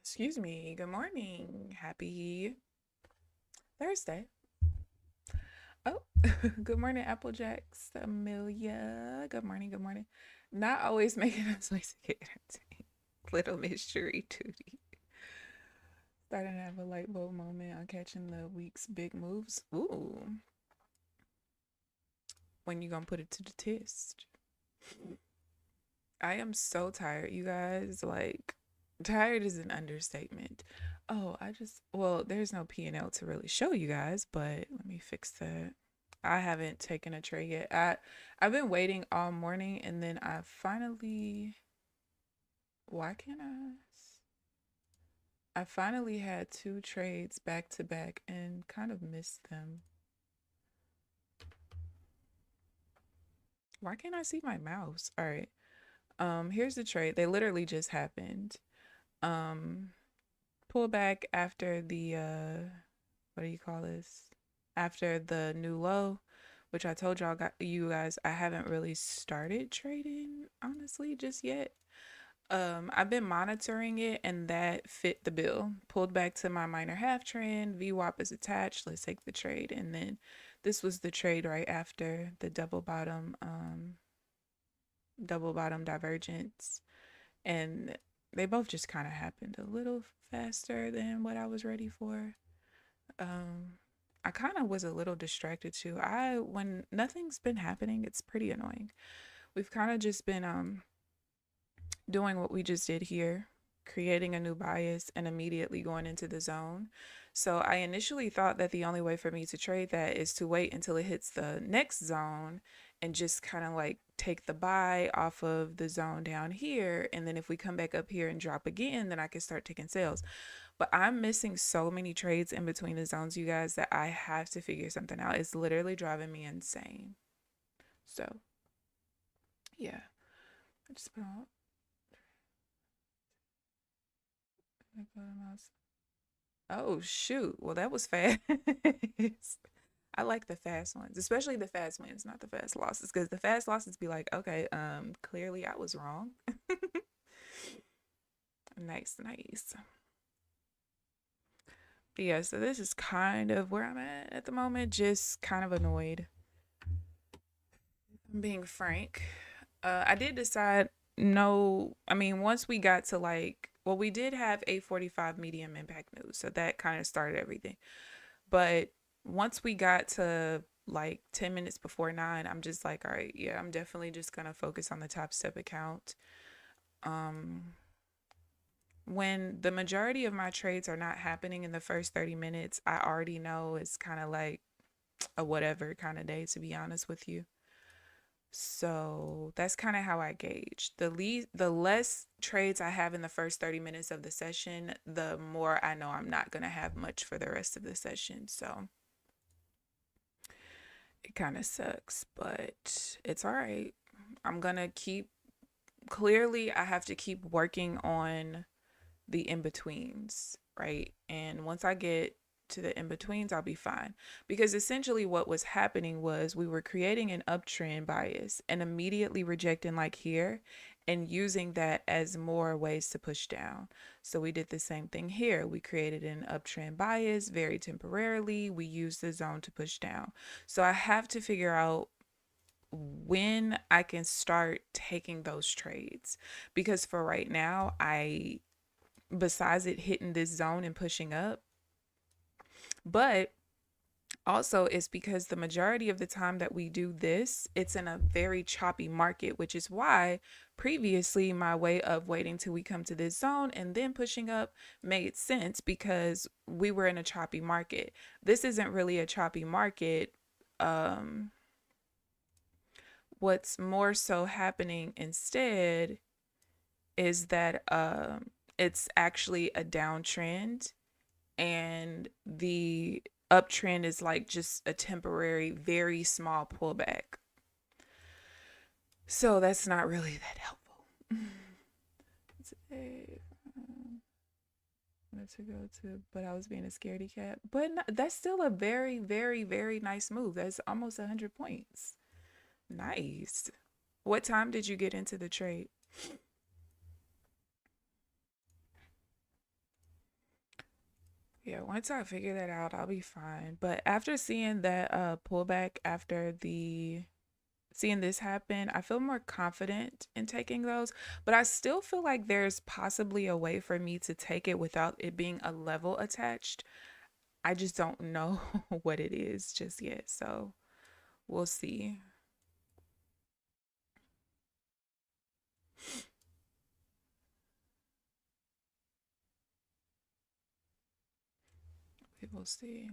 Excuse me. Good morning. Happy Thursday. Oh, good morning, Applejacks. Amelia. Good morning. Good morning. Not always making us ways to get entertained. Little mystery Tootie. Starting to have a light bulb moment on catching the week's big moves. Ooh. When you gonna put it to the test? I am so tired, you guys. Like, tired is an understatement. Oh, well, there's no P&L to really show you guys, but let me fix that. I haven't taken a trade yet. I've been waiting all morning and then why can't I finally had two trades back to back and kind of missed them. Why can't I see my mouse? All right. Here's the trade. They literally just happened. Um, Pull back after the what do you call this? After the new low, which I told you guys I haven't really started trading honestly just yet. I've been monitoring it and that fit the bill. Pulled back to my minor half trend, VWAP is attached. Let's take the trade. And then this was the trade right after the double bottom divergence. And they both just kind of happened a little faster than what I was ready for. Um, I kind of was a little distracted too. When nothing's been happening, it's pretty annoying. We've kind of just been doing what we just did here, creating a new bias and immediately going into the zone. So I initially thought that the only way for me to trade that is to wait until it hits the next zone and just kind of like take the buy off of the zone down here. And then if we come back up here and drop again, then I can start taking sales. But I'm missing so many trades in between the zones, you guys, that I have to figure something out. It's literally driving me insane. So, yeah, I just put on. Oh, shoot. Well, that was fast. I like the fast ones, especially the fast wins, not the fast losses, because the fast losses be like, okay, clearly I was wrong. Nice, nice. But yeah, so this is kind of where I'm at the moment, just kind of annoyed. I'm being frank. I did decide no, I mean, once we got to well, we did have 8:45 medium impact news, so that kind of started everything. But once we got to like 10 minutes before 9, I'm just like, all right, yeah, I'm definitely just gonna focus on the TopStep account. Um, when the majority of my trades are not happening in the first 30 minutes, I already know it's kind of like a whatever kind of day, to be honest with you. So that's kind of how I gauge. The less trades I have in the first 30 minutes of the session, the more I know I'm not going to have much for the rest of the session. So it kind of sucks, but it's all right. I'm going to clearly, I have to keep working on the in betweens, right? And once I get to the in betweens, I'll be fine. Because essentially, what was happening was we were creating an uptrend bias and immediately rejecting, like here, and using that as more ways to push down. So we did the same thing here. We created an uptrend bias very temporarily. We used the zone to push down. So I have to figure out when I can start taking those trades, because for right now, besides it hitting this zone and pushing up, but also it's because the majority of the time that we do this, it's in a very choppy market, which is why previously my way of waiting till we come to this zone and then pushing up made sense, because we were in a choppy market. This isn't really a choppy market. What's more so happening instead is that it's actually a downtrend, and the uptrend is like just a temporary, very small pullback. So that's not really that helpful. Today, wanted to go to, but I was being a scaredy cat. But that's still a very, very, very nice move. That's almost 100 points. Nice. What time did you get into the trade? Yeah, once I figure that out, I'll be fine. But after seeing that pullback after the seeing this happen, I feel more confident in taking those, but I still feel like there's possibly a way for me to take it without it being a level attached. I just don't know what it is just yet. So we'll see. We will see.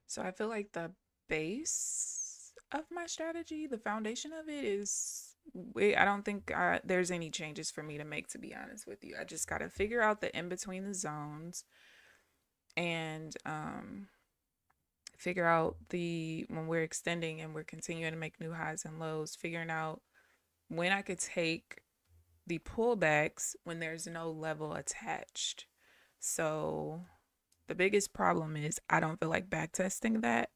So I feel like the base of my strategy, the foundation of it is, I don't think there's any changes for me to make, to be honest with you. I just got to figure out the in between the zones and figure out the when we're extending and we're continuing to make new highs and lows, figuring out when I could take the pullbacks when there's no level attached. So the biggest problem is I don't feel like back testing that.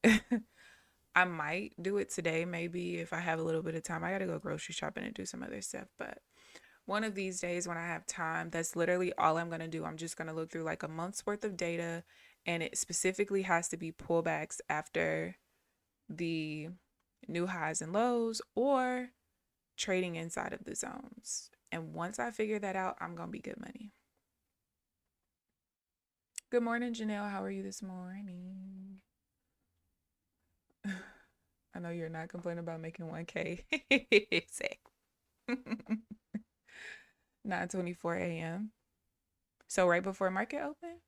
I might do it today, maybe if I have a little bit of time. I got to go grocery shopping and do some other stuff. But one of these days when I have time, that's literally all I'm going to do. I'm just going to look through like a month's worth of data, and it specifically has to be pullbacks after the new highs and lows or trading inside of the zones. And once I figure that out, I'm going to be good money. Good morning, Janelle. How are you this morning? I know you're not complaining about making 1K. Exactly. 9:24 a.m. So right before market open,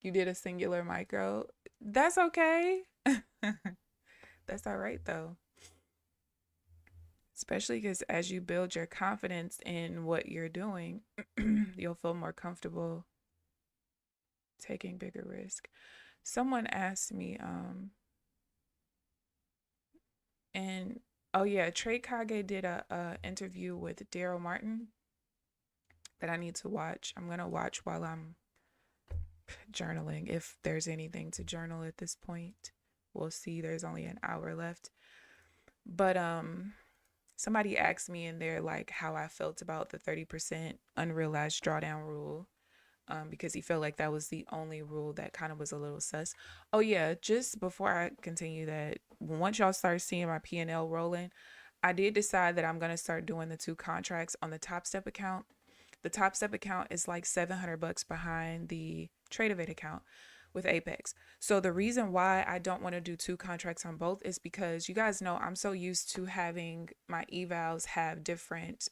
you did a singular micro. That's okay. That's all right though. Especially because as you build your confidence in what you're doing, you'll feel more comfortable taking bigger risk. Someone asked me, and oh yeah, Trade Kage did a interview with Daryl Martin that I need to watch. I'm gonna watch while I'm journaling, if there's anything to journal at this point. We'll see. There's only an hour left. But somebody asked me in there like how I felt about the 30% unrealized drawdown rule. Because he felt like that was the only rule that kind of was a little sus. Oh yeah, just before I continue that, once y'all start seeing my P&L rolling, I did decide that I'm gonna start doing the 2 contracts on the TopStep account. The TopStep account is like $700 behind the TradeOvate account with Apex. So the reason why I don't want to do 2 contracts on both is because you guys know I'm so used to having my evals have different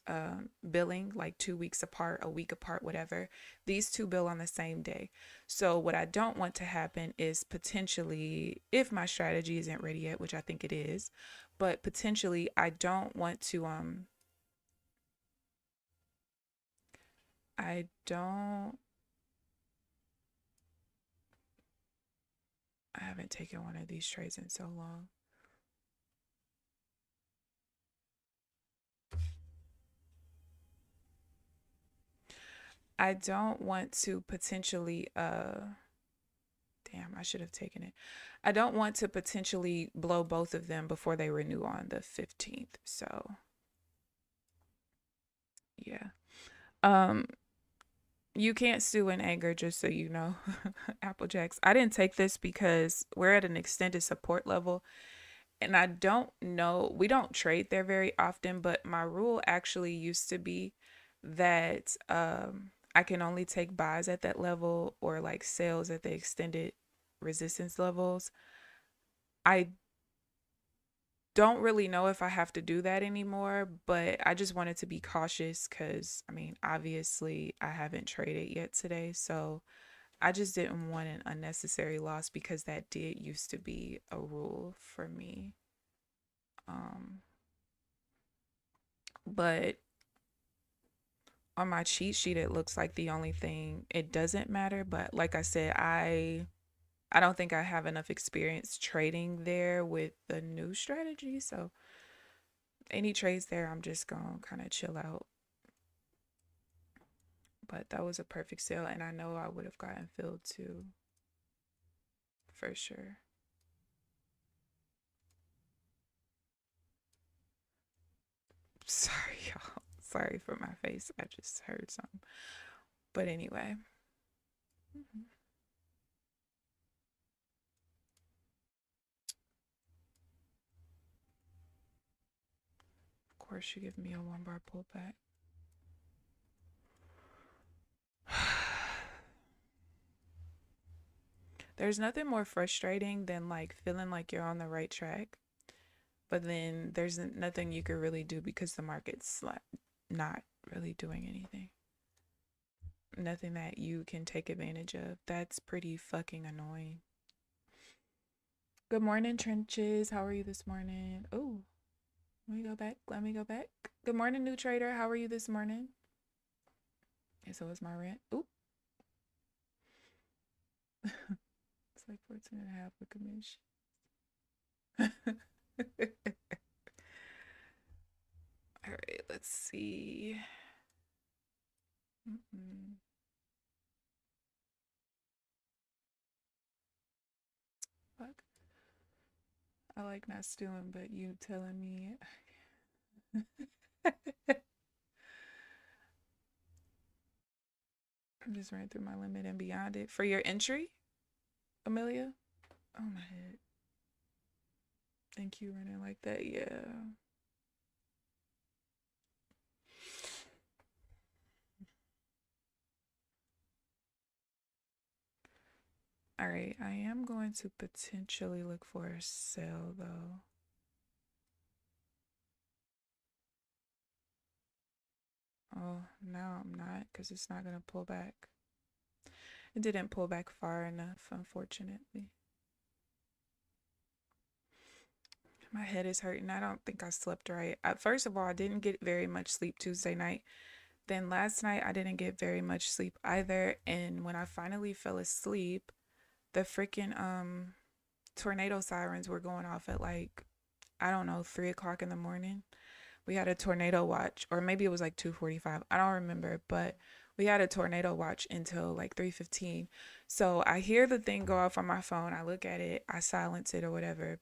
billing, like 2 weeks apart, a week apart, whatever. These 2 bill on the same day. So what I don't want to happen is potentially, if my strategy isn't ready yet, which I think it is, but potentially I don't want to I don't I haven't taken one of these trades in so long. I don't want to potentially damn, I should have taken it. I don't want to potentially blow both of them before they renew on the 15th. So, yeah. Um you can't stew in anger, just so you know. Applejacks. I didn't take this because we're at an extended support level, and I don't know, we don't trade there very often, but my rule actually used to be that I can only take buys at that level or like sales at the extended resistance levels. I don't really know if I have to do that anymore, but I just wanted to be cautious because, I mean, obviously I haven't traded yet today. So I just didn't want an unnecessary loss because that did used to be a rule for me. Um, but on my cheat sheet, it looks like the only thing, it doesn't matter. But like I said, I don't think I have enough experience trading there with the new strategy. So any trades there, I'm just gonna kind of chill out. But that was a perfect sale, and I know I would have gotten filled too, for sure. Sorry, y'all. Sorry for my face. I just heard something. But anyway. Of course, you give me a 1 bar pullback. There's nothing more frustrating than like feeling like you're on the right track, but then there's nothing you could really do because the market's like not really doing anything. Nothing that you can take advantage of. That's pretty fucking annoying. Good morning, Trenches. How are you this morning? Oh, let me go back. Let me go back. Good morning, new trader. How are you this morning? And so is my rent. Oop. It's like 14 and a half with commission. All right, let's see. Fuck. I like not stewing, but you telling me. I just ran through my limit and beyond it. For your entry, Amelia? Oh, my head. Thank you, running like that. Yeah. All right, I am going to potentially look for a sell though. Oh, no, I'm not because it's not going to pull back. It didn't pull back far enough, unfortunately. My head is hurting. I don't think I slept right. First of all, I didn't get very much sleep Tuesday night. Then last night, I didn't get very much sleep either. And when I finally fell asleep, the freaking tornado sirens were going off at like, I don't know, 3 o'clock in the morning. We had a tornado watch, or maybe it was like 2:45. I don't remember, but we had a tornado watch until like 3:15. So I hear the thing go off on my phone. I look at it, I silence it or whatever.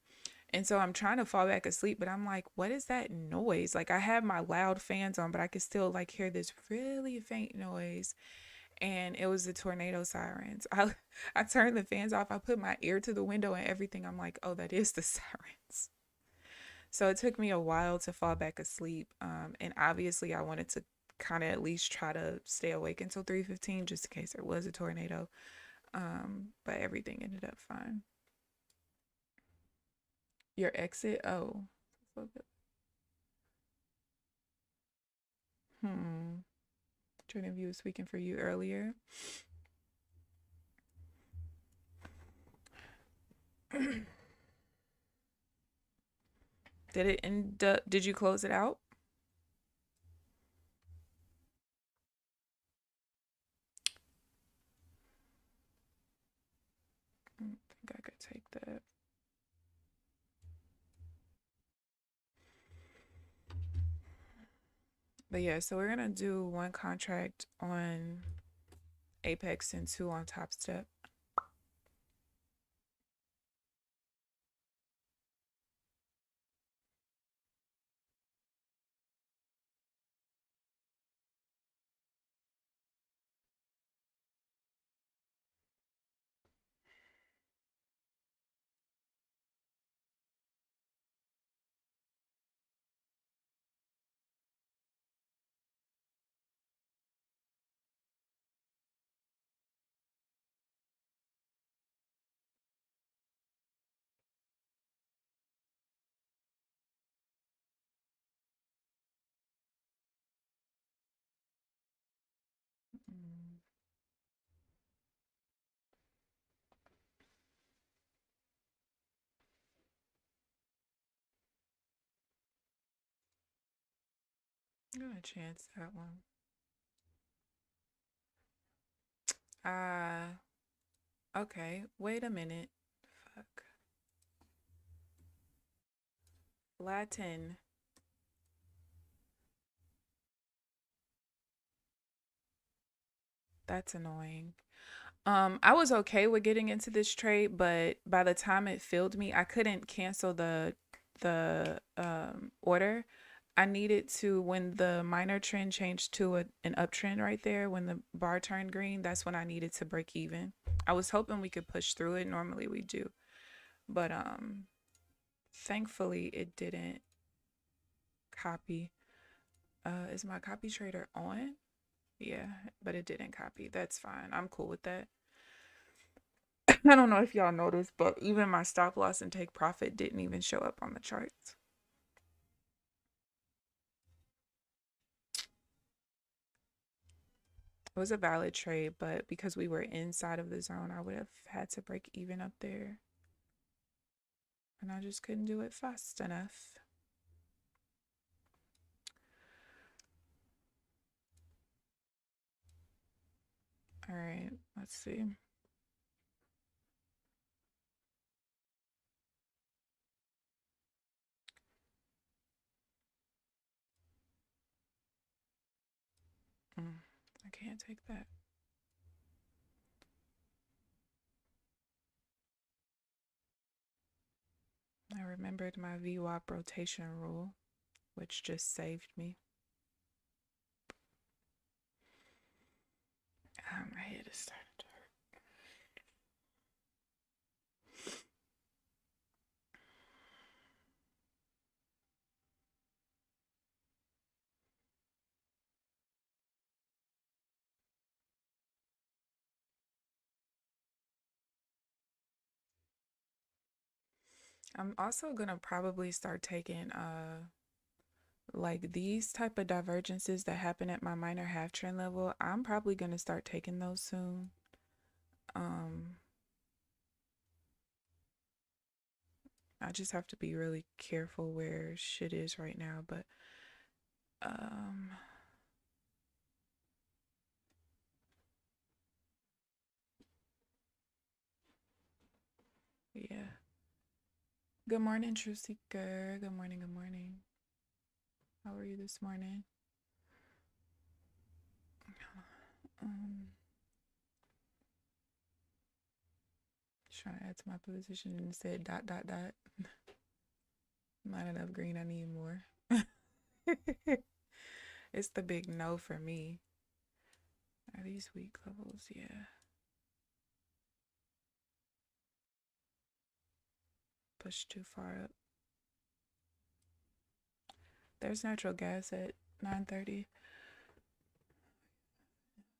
And so I'm trying to fall back asleep, but I'm like, what is that noise? Like I have my loud fans on, but I could still like hear this really faint noise. And it was the tornado sirens. I turned the fans off. I put my ear to the window and everything. I'm like, oh, that is the sirens. So it took me a while to fall back asleep. And obviously I wanted to kind of at least try to stay awake until 3:15 just in case there was a tornado. But everything ended up fine. Your exit? Oh. Trading View was speaking for you earlier. Did it end up, did you close it out? I don't think I could take that. But yeah, so we're gonna do 1 contract on Apex and 2 on TopStep. I'm gonna chance that one. Okay. Wait a minute. Fuck. Latin. That's annoying. I was okay with getting into this trade, but by the time it filled me, I couldn't cancel the order. I needed to, when the minor trend changed to an uptrend right there, when the bar turned green, that's when I needed to break even. I was hoping we could push through it. Normally we do. But thankfully it didn't copy. Is my copy trader on? Yeah, but it didn't copy. That's fine. I'm cool with that. I don't know if y'all noticed, but even my stop loss and take profit didn't even show up on the charts. It was a valid trade, but because we were inside of the zone, I would have had to break even up there. And I just couldn't do it fast enough. All right, let's see. I can't take that. I remembered my VWAP rotation rule, which just saved me. My head is starting to hurt. I'm also gonna probably start taking like these type of divergences that happen at my minor half trend level. I'm probably gonna start taking those soon. I just have to be really careful where shit is right now, but yeah. Good morning, True Seeker. Good morning, good morning. How are you this morning? Trying to add to my position and said ... Not enough green, I need more. It's the big no for me. Are these weak levels? Yeah. Push too far up. There's natural gas at 9:30.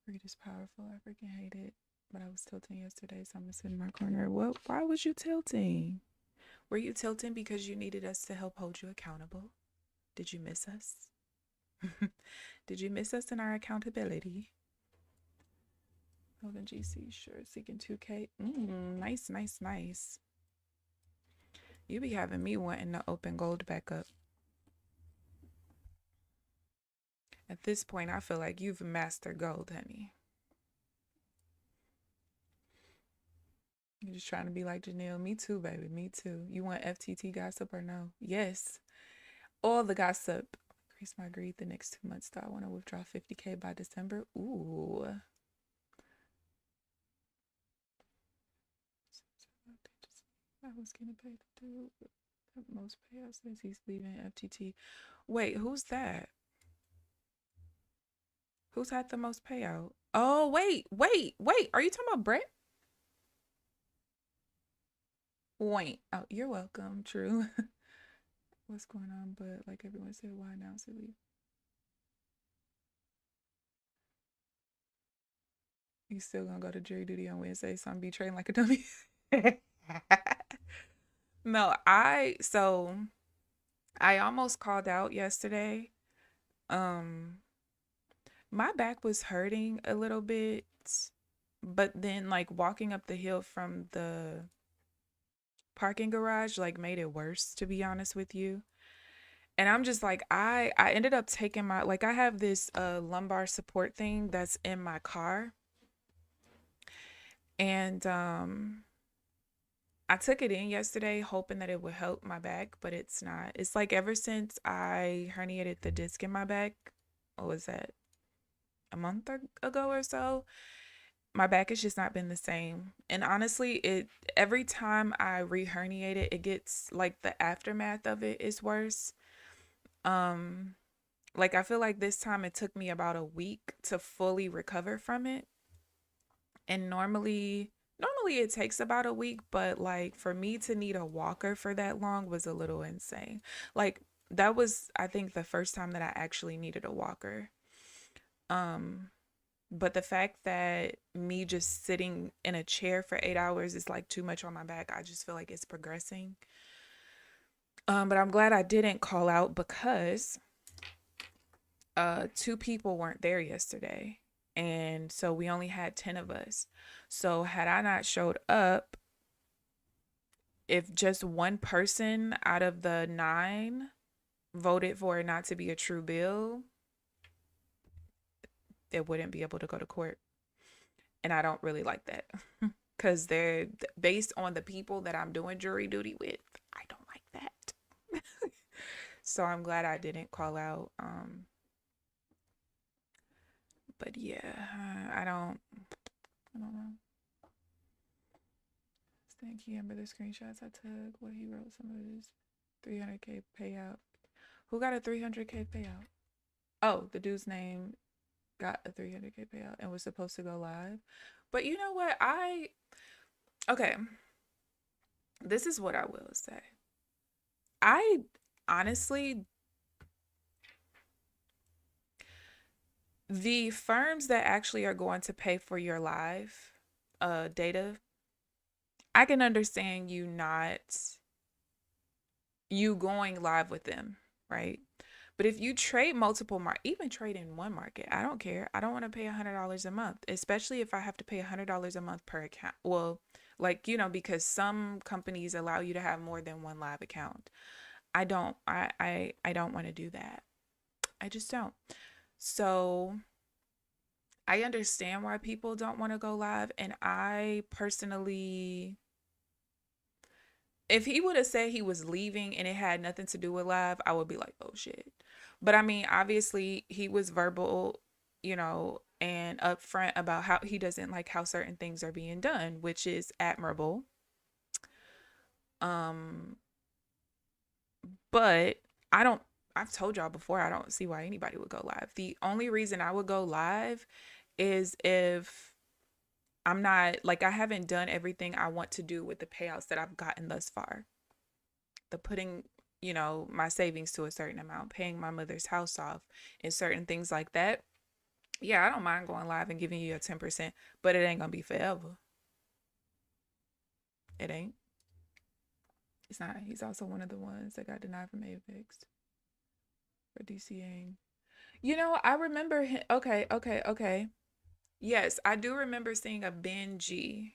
Read is powerful. I freaking hate it. But I was tilting yesterday, so I'm gonna sit in my corner. Well, why was you tilting? Were you tilting because you needed us to help hold you accountable? Did you miss us? Did you miss us in our accountability? Golden GC, sure. Seeking 2K. Nice, nice, nice. You be having me wanting to open gold back up. At this point, I feel like you've mastered gold, honey. You're just trying to be like Janelle. Me too, baby. Me too. You want FTT gossip or no? Yes. All the gossip. Increase my greed the next 2 months. I want to withdraw 50K by December. Ooh. I was getting paid to do most payouts since he's leaving FTT. Wait, who's that? Who's had the most payout? Oh, wait. Are you talking about Brett? Wait. Oh, you're welcome. True. What's going on? But like everyone said, why now, silly? You still gonna go to jury duty on Wednesday, so I'm be trained like a dummy. No, I almost called out yesterday. My back was hurting a little bit, but then like walking up the hill from the parking garage like made it worse, to be honest with you. And I'm just like, I ended up taking my, like I have this lumbar support thing that's in my car. And I took it in yesterday hoping that it would help my back, but it's not. It's like ever since I herniated the disc in my back, what was that? A month ago or so, my back has just not been the same. And honestly, it every time I re-herniate it, it gets like the aftermath of it is worse. Um, like I feel like this time it took me about a week to fully recover from it. And normally it takes about a week, but like for me to need a walker for that long was a little insane. Like that was I think the first time that I actually needed a walker. Um but the fact that me just sitting in a chair for 8 hours is like too much on my back. I just feel like it's progressing. But I'm glad I didn't call out because two people weren't there yesterday. And so we only had 10 of us. So had I not showed up, if just one person out of the 9 voted for it not to be a true bill, it wouldn't be able to go to court. And I don't really like that because they're based on the people that I'm doing jury duty with. I don't like that. So I'm glad I didn't call out. But yeah, I don't know. Thank Keamber, the screenshots I took, what he wrote, some of his 300K payout. Who got a 300K payout? Oh, the dude's name got a 300K payout and was supposed to go live. But you know what? Okay, this is what I will say. I honestly, the firms that actually are going to pay for your live data, I can understand you going live with them, right? But if you trade multiple even trade in one market, I don't care. I don't want to pay $100 a month, especially if I have to pay $100 a month per account. Well, like, because some companies allow you to have more than one live account. I don't want to do that. I just don't. So I understand why people don't want to go live. And I personally, if he would have said he was leaving and it had nothing to do with live, I would be like, oh shit. But I mean, obviously, he was verbal, and upfront about how he doesn't like how certain things are being done, which is admirable. Um, but I don't, I've told y'all before, I don't see why anybody would go live. The only reason I would go live is if I'm not, like, I haven't done everything I want to do with the payouts that I've gotten thus far. The putting, my savings to a certain amount, paying my mother's house off, and certain things like that. Yeah, I don't mind going live and giving you a 10%, but it ain't gonna be forever. It ain't. It's not. He's also one of the ones that got denied from Apex for DCing. I remember him. Okay, okay, okay. Yes, I do remember seeing a Benji.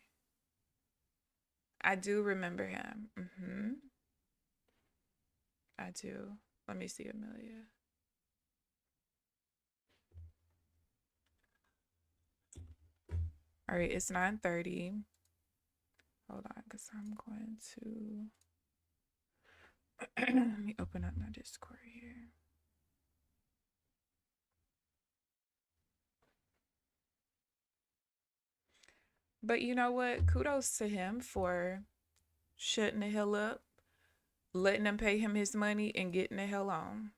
I do remember him. I do. Let me see, Amelia. All right, it's 9:30. Hold on, because I'm going to let me open up my Discord here. But you know what? Kudos to him for shutting the hell up, letting them pay him his money, and getting the hell on.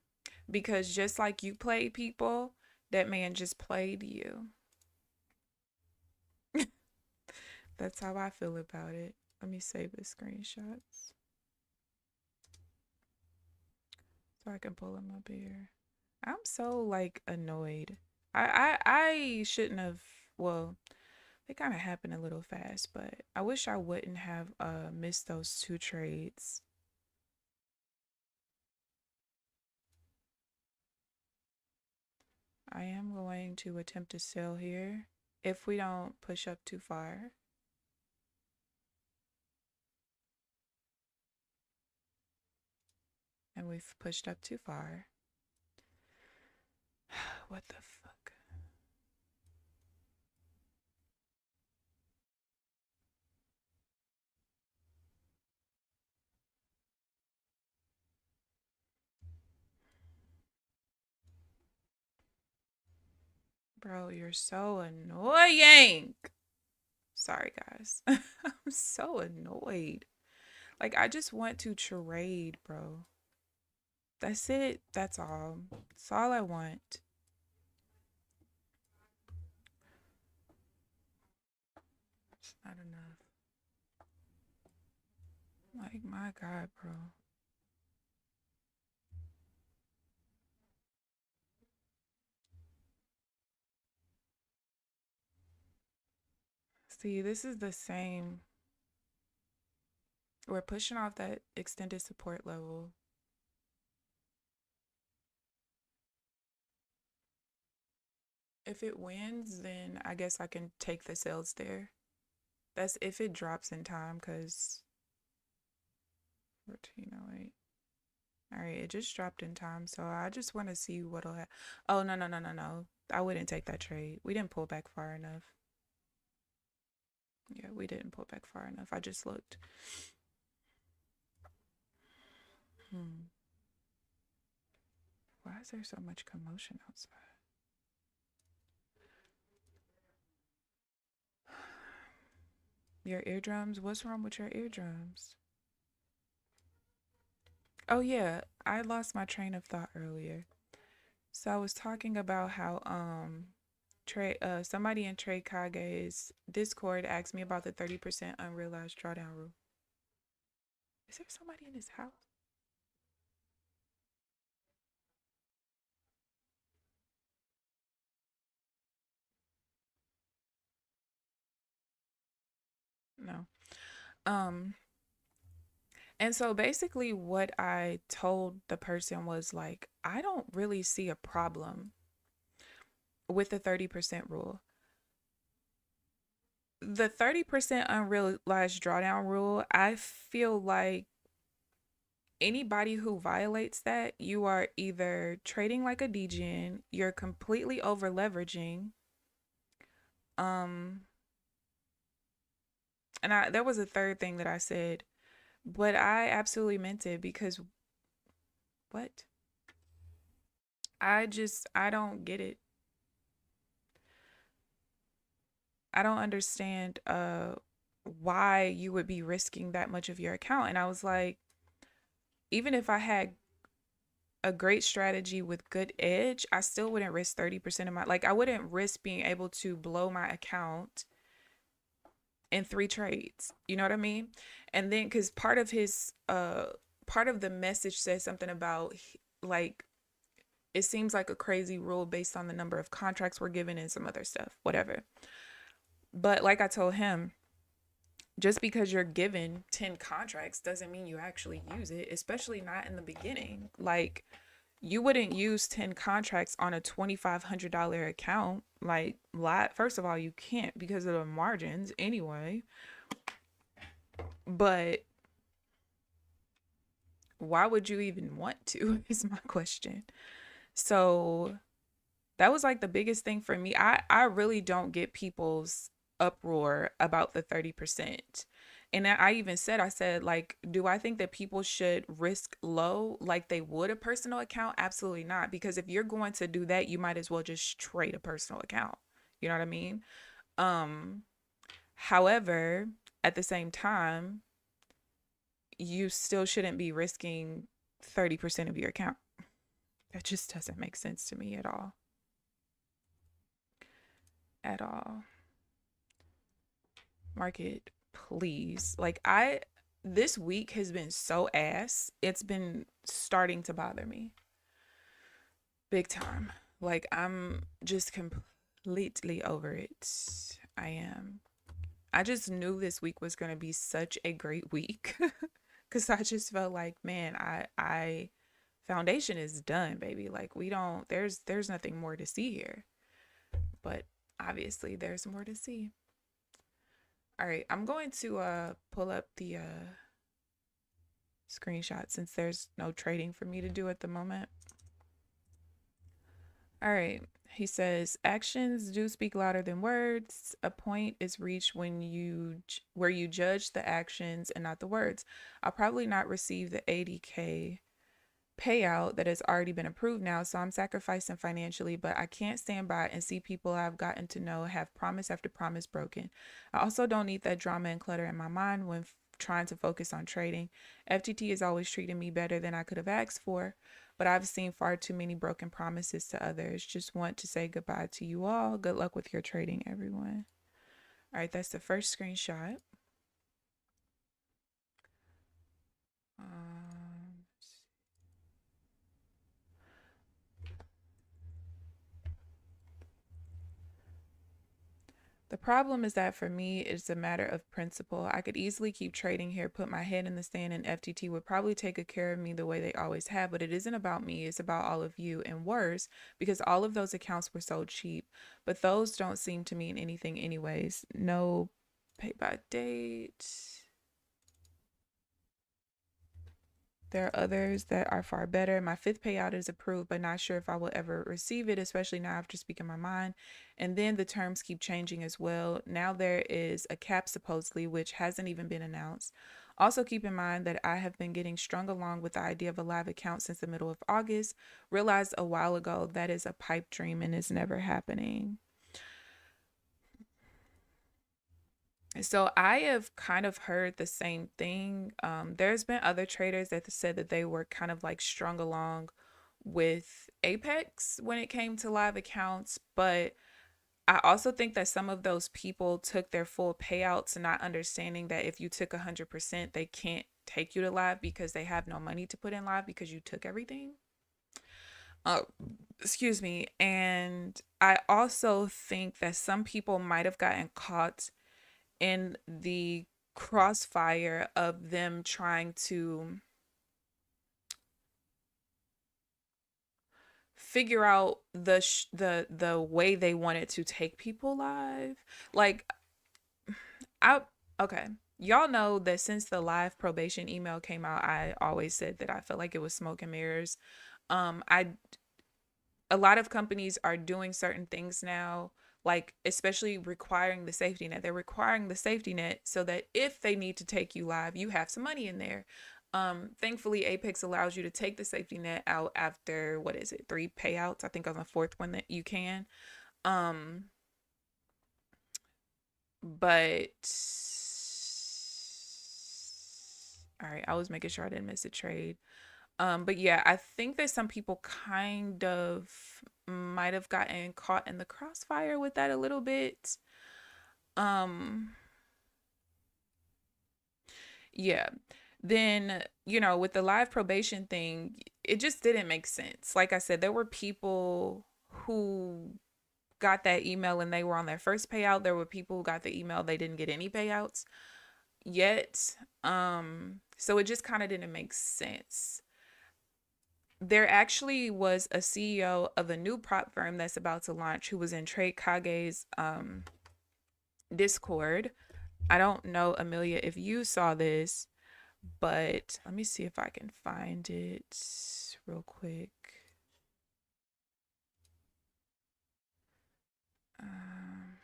Because just like you played people, that man just played you. That's how I feel about it. Let me save the screenshots so I can pull them up here. I'm so like annoyed. I shouldn't have. Well, they kind of happened a little fast, but I wish I wouldn't have missed those 2 trades. I am going to attempt to sell here if we don't push up too far. And we've pushed up too far. What the fuck? Bro, you're so annoying. Sorry, guys. I'm so annoyed. Like, I just want to trade, bro. That's it. That's all. That's all I want. It's not enough. Like, my God, bro. See, this is the same. We're pushing off that extended support level. If it wins, then I guess I can take the sales there. That's if it drops in time, because 1408. All right, it just dropped in time, so I just want to see what'll happen. Oh, no, no, no, no, no. I wouldn't take that trade. We didn't pull back far enough. Yeah, we didn't pull back far enough. I just looked. Why is there so much commotion outside? Your eardrums? What's wrong with your eardrums? Oh yeah, I lost my train of thought earlier. So I was talking about how somebody in Trade Kage's Discord asked me about the 30% unrealized drawdown rule. Is there somebody in this house? No. Um, and so basically what I told the person was like, I don't really see a problem with the 30% rule. The 30% unrealized drawdown rule, I feel like anybody who violates that, you are either trading like a degen, you're completely over leveraging. Um, and there was a third thing that I said, but I absolutely meant it because what? I don't get it. I don't understand why you would be risking that much of your account. And I was like, even if I had a great strategy with good edge, I still wouldn't risk 30% of my, like, I wouldn't risk being able to blow my account in 3 trades. You know what I mean? And then because part of the message says something about like it seems like a crazy rule based on the number of contracts we're given and some other stuff, whatever. But like I told him, just because you're given 10 contracts doesn't mean you actually use it, especially not in the beginning. Like, you wouldn't use 10 contracts on a $2,500 account. Like, first of all, you can't because of the margins anyway. But why would you even want to, is my question. So that was like the biggest thing for me. I really don't get people's uproar about the 30%. And I even said, I said, like, do I think that people should risk low like they would a personal account? Absolutely not. Because if you're going to do that, you might as well just trade a personal account. You know what I mean? Um, However, at the same time, you still shouldn't be risking 30% of your account. That just doesn't make sense to me at all. At all. Market, please. This week has been so ass. It's been starting to bother me big time. Like, I'm just completely over it. I am. I just knew this week was going to be such a great week because I just felt like, man, I foundation is done, baby. Like, we don't, there's nothing more to see here. But obviously there's more to see. All right, I'm going to pull up the screenshot since there's no trading for me to do at the moment. All right, he says actions do speak louder than words. A point is reached where you judge the actions and not the words. I'll probably not receive the 80K payout that has already been approved now, so I'm sacrificing financially, but I can't stand by and see people I've gotten to know have promise after promise broken. I also don't need that drama and clutter in my mind when trying to focus on trading. FTT has always treated me better than I could have asked for, but I've seen far too many broken promises to others. Just want to say goodbye to you all. Good luck with your trading, everyone. All right, that's the first screenshot. Um, The problem is that for me, it's a matter of principle. I could easily keep trading here, put my head in the sand, and FTT would probably take good care of me the way they always have. But it isn't about me, it's about all of you. And worse, because all of those accounts were so cheap. But those don't seem to mean anything, anyways. No pay by date. There are others that are far better. My fifth payout is approved, but not sure if I will ever receive it, especially now after speaking my mind. And then the terms keep changing as well. Now there is a cap supposedly, which hasn't even been announced. Also keep in mind that I have been getting strung along with the idea of a live account since the middle of August. Realized a while ago that is a pipe dream and is never happening. So I have kind of heard the same thing. There's been other traders that said that they were kind of like strung along with Apex when it came to live accounts, but I also think that some of those people took their full payouts, not understanding that if you took 100%, they can't take you to live because they have no money to put in live because you took everything. Uh, Excuse me. And I also think that some people might have gotten caught in the crossfire of them trying to figure out the way they wanted to take people live. Like I okay. Y'all know that since the live probation email came out, I always said that I felt like it was smoke and mirrors. I A lot of companies are doing certain things now, like especially requiring the safety net. They're requiring the safety net so that if they need to take you live, you have some money in there. Thankfully, Apex allows you to take the safety net out after what is it, 3 payouts? I think on the fourth one that you can. Um, but all right, I was making sure I didn't miss a trade. But yeah, I think that some people kind of might have gotten caught in the crossfire with that a little bit. Um, yeah. Then, with the live probation thing, it just didn't make sense. Like I said, there were people who got that email and they were on their first payout. There were people who got the email, they didn't get any payouts yet. So it just kind of didn't make sense. There actually was a CEO of a new prop firm that's about to launch who was in Trade Kage's Discord. I don't know, Amelia, if you saw this, but let me see if I can find it real quick. Um,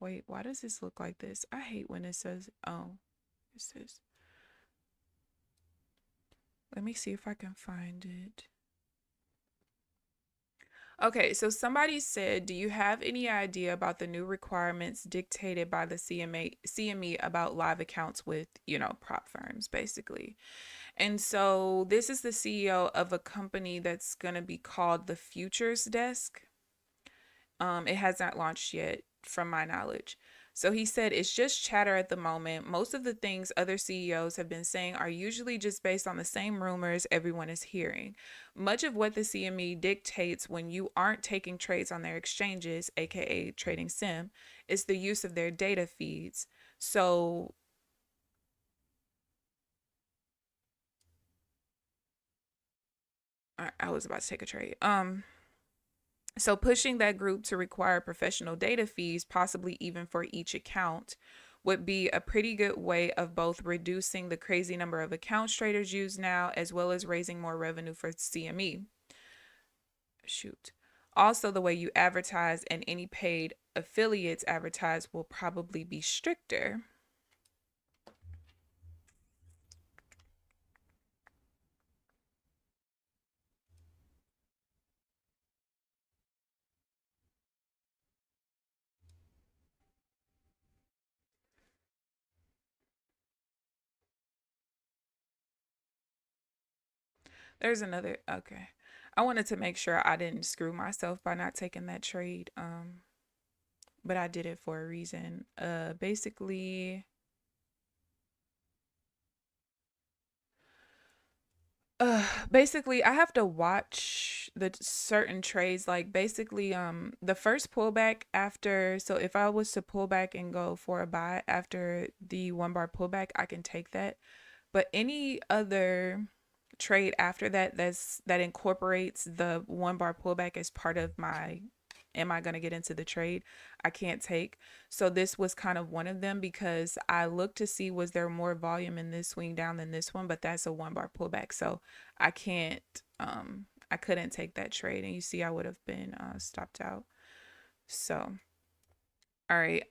Wait, why does this look like this? I hate when it says, oh, it says, let me see if I can find it. Okay, so somebody said, do you have any idea about the new requirements dictated by the CME about live accounts with, prop firms, basically? And so this is the CEO of a company that's going to be called the Futures Desk. It has not launched yet, from my knowledge. So he said it's just chatter at the moment. Most of the things other CEOs have been saying are usually just based on the same rumors everyone is hearing. Much of what the CME dictates when you aren't taking trades on their exchanges, aka trading sim, is the use of their data feeds. So I was about to take a trade. So pushing that group to require professional data fees, possibly even for each account, would be a pretty good way of both reducing the crazy number of accounts traders use now, as well as raising more revenue for CME. Shoot. Also, the way you advertise and any paid affiliates advertise will probably be stricter. There's another. Okay. I wanted to make sure I didn't screw myself by not taking that trade. But I did it for a reason. Basically I have to watch the certain trades, like basically the first pullback after, so if I was to pull back and go for a buy after the 1 bar pullback, I can take that. But any other trade after that that incorporates the 1 bar pullback as part of my am I going to get into the trade, I can't take. So this was kind of one of them because I looked to see was there more volume in this swing down than this one, but that's a 1 bar pullback. So I can't I couldn't take that trade, and you see I would have been stopped out. So all right.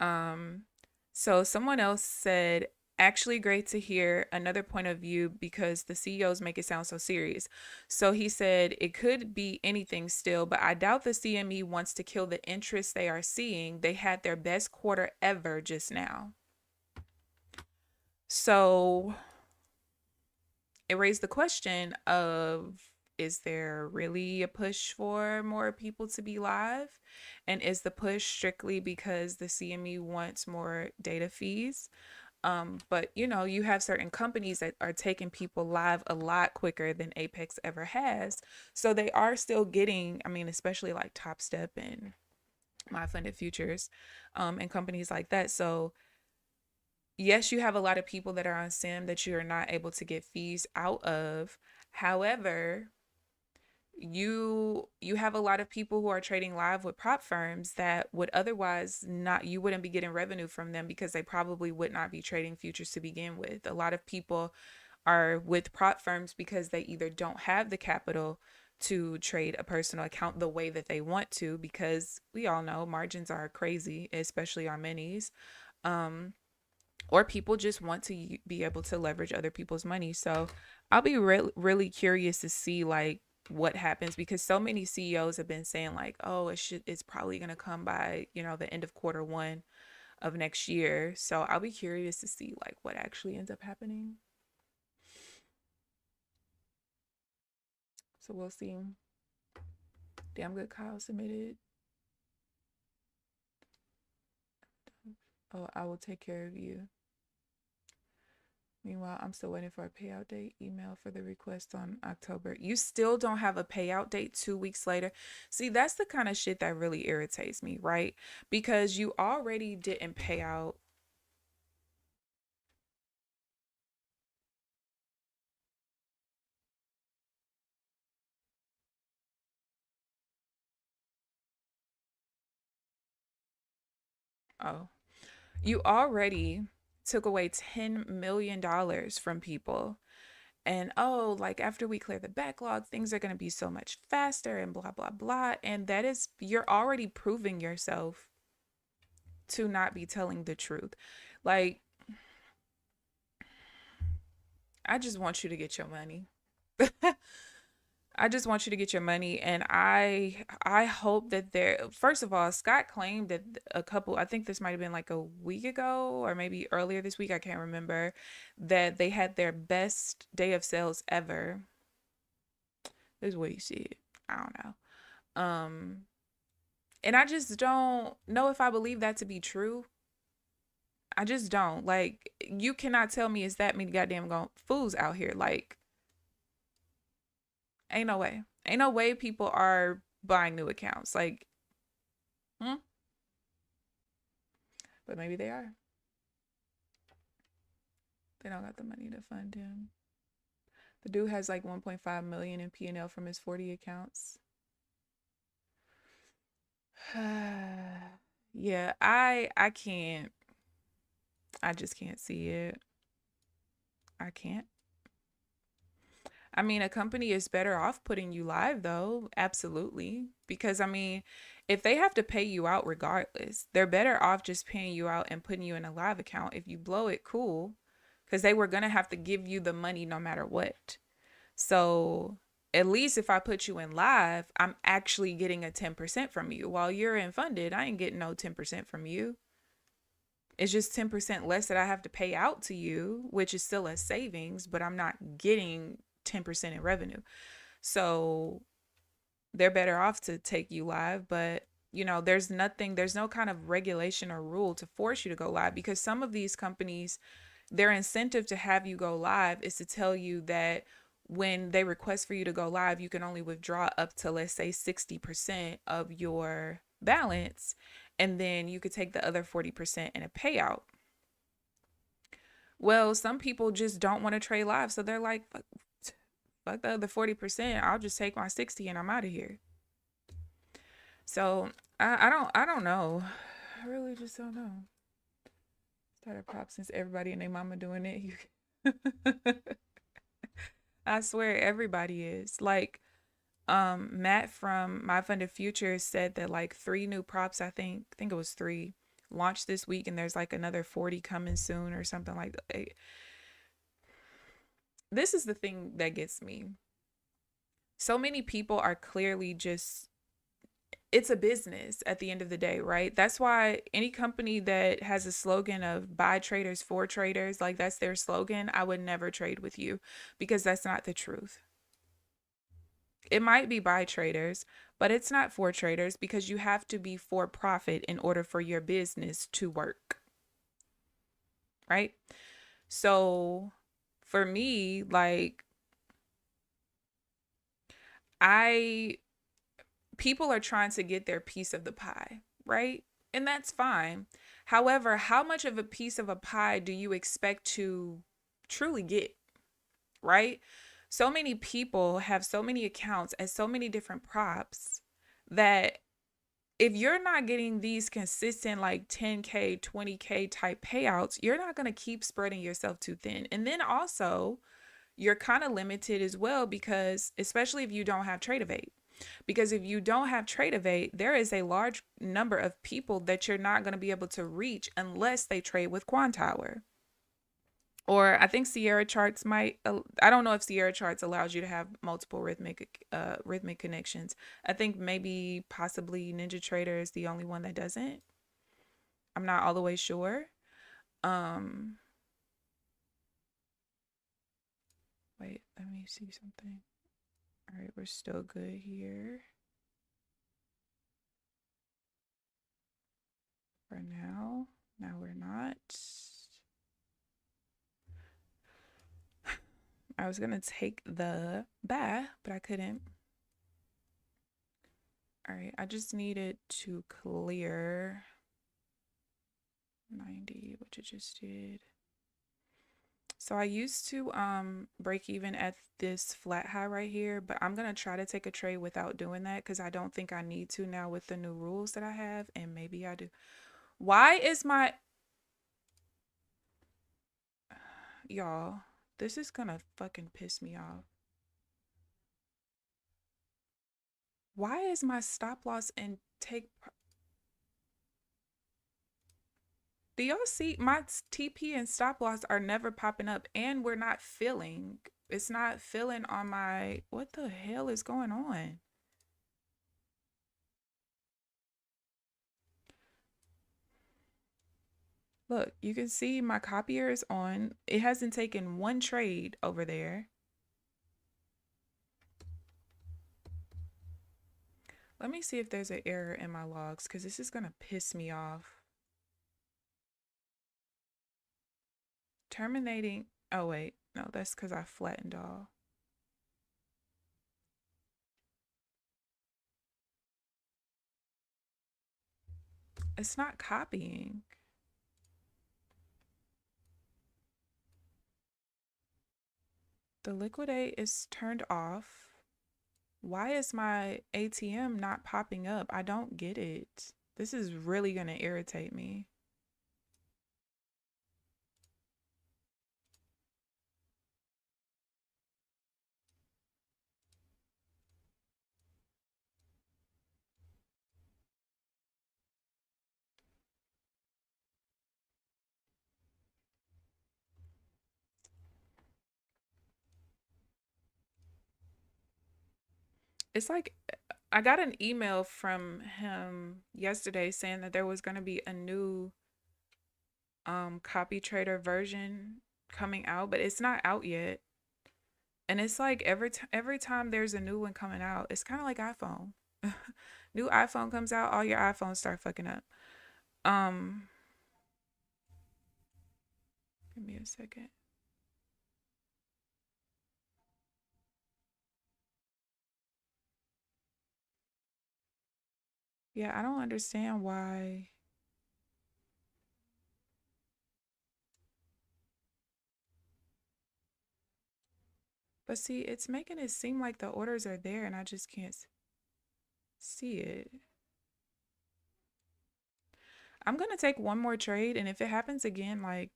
So someone else said, actually great to hear another point of view because the CEOs make it sound so serious. So he said it could be anything still, but I doubt the CME wants to kill the interest they are seeing. They had their best quarter ever just now. So it raised the question of, is there really a push for more people to be live? And is the push strictly because the CME wants more data fees? But you know, you have certain companies that are taking people live a lot quicker than Apex ever has. So they are still getting, I mean, especially like TopStep and My Funded Futures, and companies like that. So yes, you have a lot of people that are on sim that you are not able to get fees out of. However, you have a lot of people who are trading live with prop firms that would otherwise not, you wouldn't be getting revenue from them because they probably would not be trading futures to begin with. A lot of people are with prop firms because they either don't have the capital to trade a personal account the way that they want to, because we all know margins are crazy, especially on minis. Um, or people just want to be able to leverage other people's money. So I'll be really curious to see like what happens, because so many CEOs have been saying like, oh, it's probably going to come by, you know, the end of quarter 1 of next year. So I'll be curious to see like what actually ends up happening. So we'll see. Damn good Kyle submitted. Oh, I will take care of you. Meanwhile, I'm still waiting for a payout date email for the request on October. You still don't have a payout date 2 weeks later. See, that's the kind of shit that really irritates me, right? Because you already didn't pay out. Oh, you already took away $10 million from people. And oh, like after we clear the backlog, things are going to be so much faster and blah, blah, blah. And that is, you're already proving yourself to not be telling the truth. Like, I just want you to get your money. I just want you to get your money, and I hope that there, first of all, Scott claimed that a couple, I think this might have been like a week ago or maybe earlier this week, I can't remember, that they had their best day of sales ever. This is what you see it. I don't know. And I just don't know if I believe that to be true. I just don't. Like, you cannot tell me it's that many goddamn fools out here. Like, ain't no way. Ain't no way people are buying new accounts. Like, hmm? But maybe they are. They don't got the money to fund him. The dude has like 1.5 million in P&L from his 40 accounts. Yeah, I can't. I just can't see it. I can't. I mean, a company is better off putting you live though. Absolutely. Because I mean, if they have to pay you out regardless, they're better off just paying you out and putting you in a live account. If you blow it, cool. Because they were going to have to give you the money no matter what. So at least if I put you in live, I'm actually getting a 10% from you. While you're in funded, I ain't getting no 10% from you. It's just 10% less that I have to pay out to you, which is still a savings, but I'm not getting 10% in revenue. So they're better off to take you live, but there's no kind of regulation or rule to force you to go live, because some of these companies, their incentive to have you go live is to tell you that when they request for you to go live, you can only withdraw up to, let's say, 60% of your balance, and then you could take the other 40% in a payout. Well, some people just don't want to trade live, so they're like, fuck the other 40%. I'll just take my 60 and I'm out of here. So I don't know. I really just don't know. Started prop since everybody and their mama doing it. I swear everybody is. Like, Matt from My Funded Future said that like 3 new props, I think it was 3, launched this week, and there's like another 40 coming soon or something like that. This is the thing that gets me. So many people are clearly just, it's a business at the end of the day, right? That's why any company that has a slogan of buy traders for traders, like that's their slogan, I would never trade with you, because that's not the truth. It might be buy traders, but it's not for traders, because you have to be for profit in order for your business to work, right? So for me, like, people are trying to get their piece of the pie, right? And that's fine. However, how much of a piece of a pie do you expect to truly get, right? So many people have so many accounts and so many different props that if you're not getting these consistent like 10K, 20K type payouts, you're not going to keep spreading yourself too thin. And then also, you're kind of limited as well, because especially if you don't have Trade-Evade. Because if you don't have Trade-Evade, there is a large number of people that you're not going to be able to reach unless they trade with Quantower. Or I think Sierra Charts might, I don't know if Sierra Charts allows you to have multiple rhythmic connections. I think maybe possibly NinjaTrader is the only one that doesn't. I'm not all the way sure. Wait, let me see something. All right, we're still good here for now. Now we're not. I was gonna take the bath, but I couldn't. All right, I just needed to clear 90, which it just did. So I used to break even at this flat high right here, but I'm gonna try to take a trade without doing that, because I don't think I need to now with the new rules that I have, and maybe I do. Why is my, y'all, this is gonna fucking piss me off. Why is my stop loss and take, do y'all see my TP and stop loss are never popping up, and we're not filling. It's not filling on my, what the hell is going on? Look, you can see my copier is on. It hasn't taken one trade over there. Let me see if there's an error in my logs, because this is going to piss me off. Terminating. Oh, wait. No, that's because I flattened all. It's not copying. The liquidate is turned off. Why is my ATM not popping up? I don't get it. This is really going to irritate me. It's like I got an email from him yesterday saying that there was going to be a new copy trader version coming out, but it's not out yet. And it's like every time there's a new one coming out, it's kind of like iPhone. New iPhone comes out, all your iPhones start fucking up. Um, Give me a second. Yeah, I don't understand why. But see, it's making it seem like the orders are there and I just can't see it. I'm gonna take one more trade, and if it happens again, like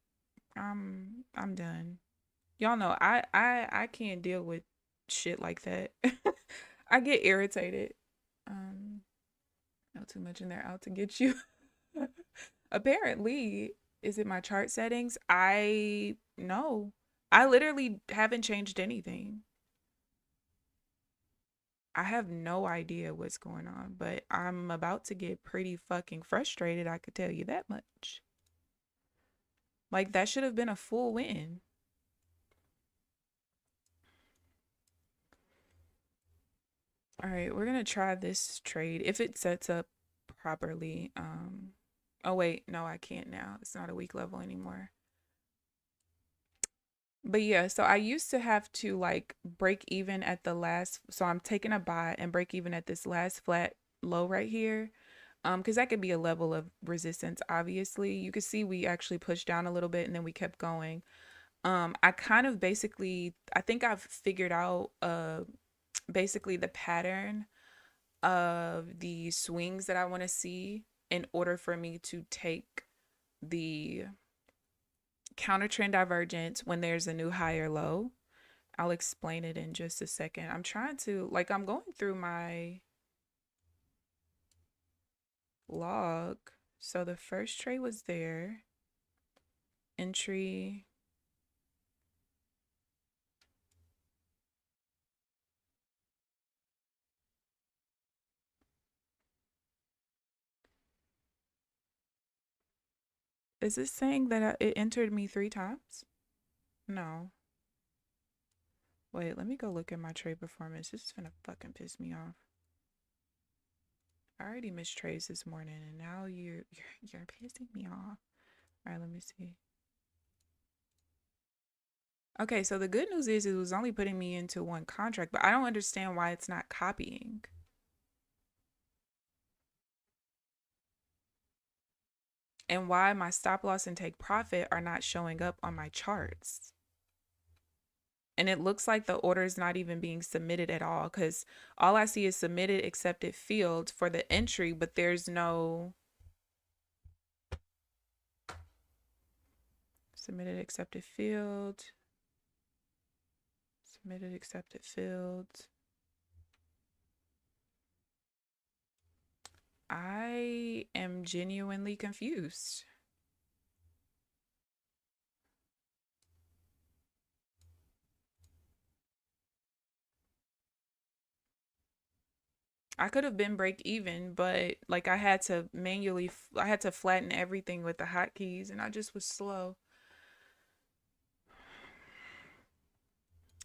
I'm done. Y'all know I can't deal with shit like that. I get irritated. Um, Not too much in there out to get you. Apparently, is it my chart settings? I no. I literally haven't changed anything. I have no idea what's going on, but I'm about to get pretty fucking frustrated, I could tell you that much. Like that should have been a full win. All right, we're gonna try this trade if it sets up properly. Oh wait, no, I can't now. It's not a weak level anymore. But yeah, so I used to have to like break even at the last, so I'm taking a buy and break even at this last flat low right here. Because that could be a level of resistance, obviously. You could see we actually pushed down a little bit and then we kept going. I kind of basically, I think I've figured out basically the pattern of the swings that I want to see in order for me to take the counter trend divergence when there's a new higher low. I'll explain it in just a second. I'm trying to, like, I'm going through my log. So the first trade was there. Entry. Is this saying that it entered me 3 times? No. Wait, let me go look at my trade performance. This is gonna fucking piss me off. I already missed trades this morning, and now you're pissing me off. All right, let me see. Okay, so the good news is it was only putting me into one contract, but I don't understand why it's not copying. And why my stop loss and take profit are not showing up on my charts. And it looks like the order is not even being submitted at all because all I see is submitted accepted field for the entry, but there's no submitted accepted field, submitted accepted field. I am genuinely confused. I could have been break even, but like I had to I had to flatten everything with the hotkeys and I just was slow.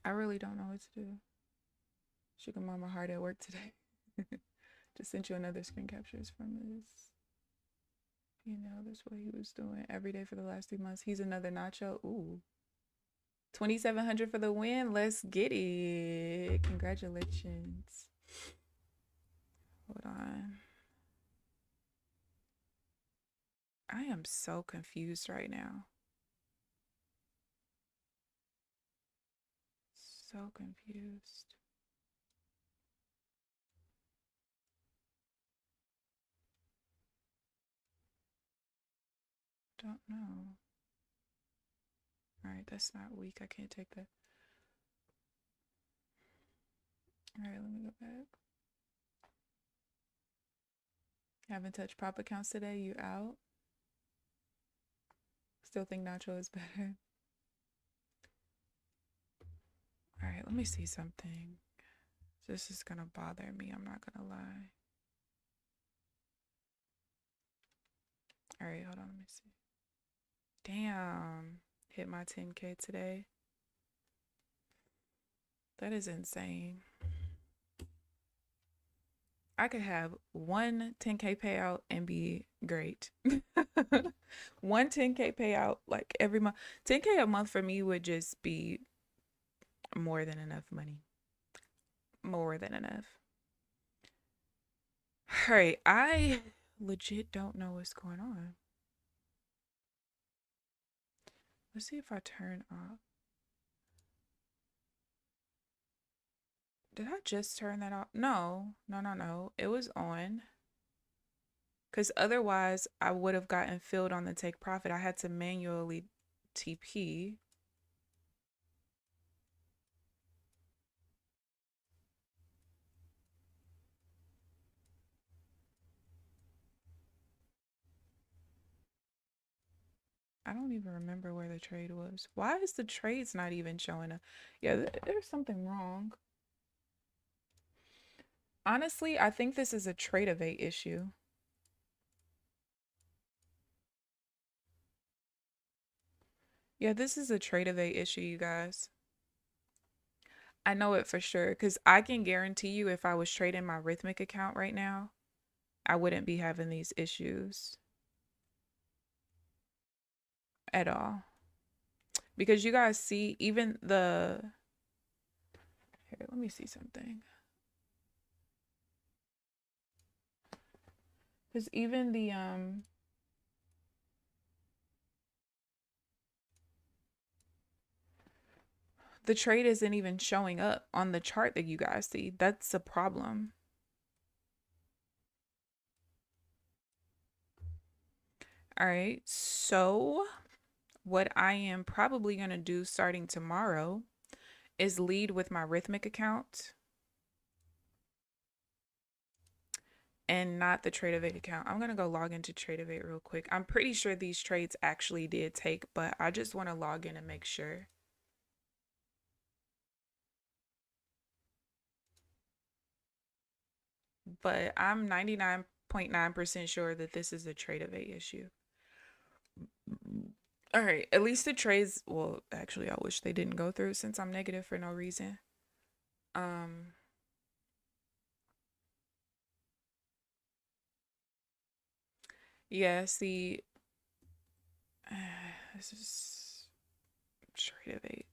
I really don't know what to do. Sugar mama hard at work today. Just sent you another screen captures from this. You know, that's what he was doing every day for the last 3 months. He's another nacho. Ooh. 2,700 for the win. Let's get it. Congratulations. Hold on. I am so confused right now. So confused. Don't know. All right, that's not weak. I can't take that. All right, let me go back. Haven't touched prop accounts today. You out? Still think Nacho is better. All right, let me see something. This is gonna bother me. I'm not gonna lie. All right, hold on. Let me see. Damn. Hit my 10K today. That is insane. I could have one 10K payout and be great. One 10K payout like every month. 10K a month for me would just be more than enough money. More than enough. All right, I legit don't know what's going on. Let's see if I turn off. Did I just turn that off? No. It was on. Because otherwise, I would have gotten filled on the take profit. I had to manually TP. I don't even remember where the trade was. Why is the trades not even showing up? Yeah, there's something wrong. Honestly, I think this is a trade evade issue. Yeah, this is a trade evade issue, you guys. I know it for sure because I can guarantee you if I was trading my Rhythmic account right now, I wouldn't be having these issues at all. Because you guys see, even the... Here, let me see something. Because even the trade isn't even showing up on the chart that you guys see. That's a problem. All right, so what I am probably going to do starting tomorrow is lead with my Rhythmic account and not the TradeAvate account. I'm going to go log into TradeAvate real quick. I'm pretty sure these trades actually did take, but I just want to log in and make sure. But I'm 99.9% sure that this is a TradeAvate issue. All right, at least the trades, well, actually, I wish they didn't go through since I'm negative for no reason. Yeah, see, this is TradeAvate.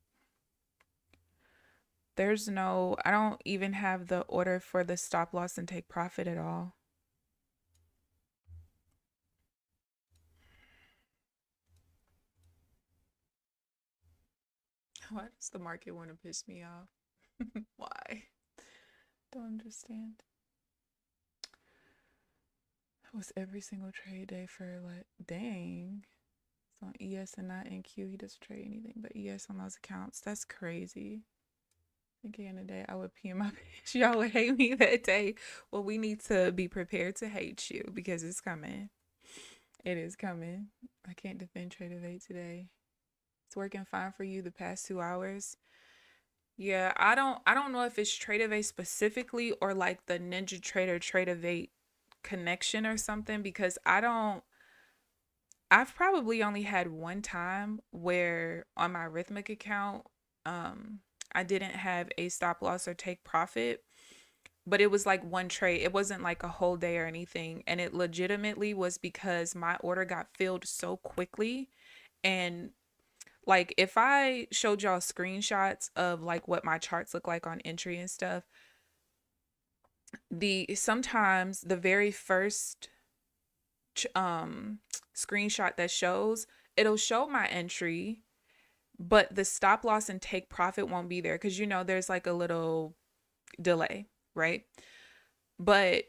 There's no, I don't even have the order for the stop loss and take profit at all. Why does the market want to piss me off? Why? Don't understand. That was every single trade day for like, dang. It's on ES and not NQ. He doesn't trade anything but ES on those accounts. That's crazy. Thinking in the day I would pee in my pants. Y'all would hate me that day. Well, we need to be prepared to hate you because it's coming. It is coming. I can't defend TradeAvate today. It's working fine for you the past 2 hours. Yeah, I don't know if it's TradeAvate specifically or like the NinjaTrader TradeAvate connection or something because I've probably only had one time where on my Rhythmic account I didn't have a stop loss or take profit, but it was like one trade. It wasn't like a whole day or anything, and it legitimately was because my order got filled so quickly. And like if I showed y'all screenshots of like what my charts look like on entry and stuff, sometimes the very first screenshot that shows, it'll show my entry, but the stop loss and take profit won't be there because there's like a little delay, right? But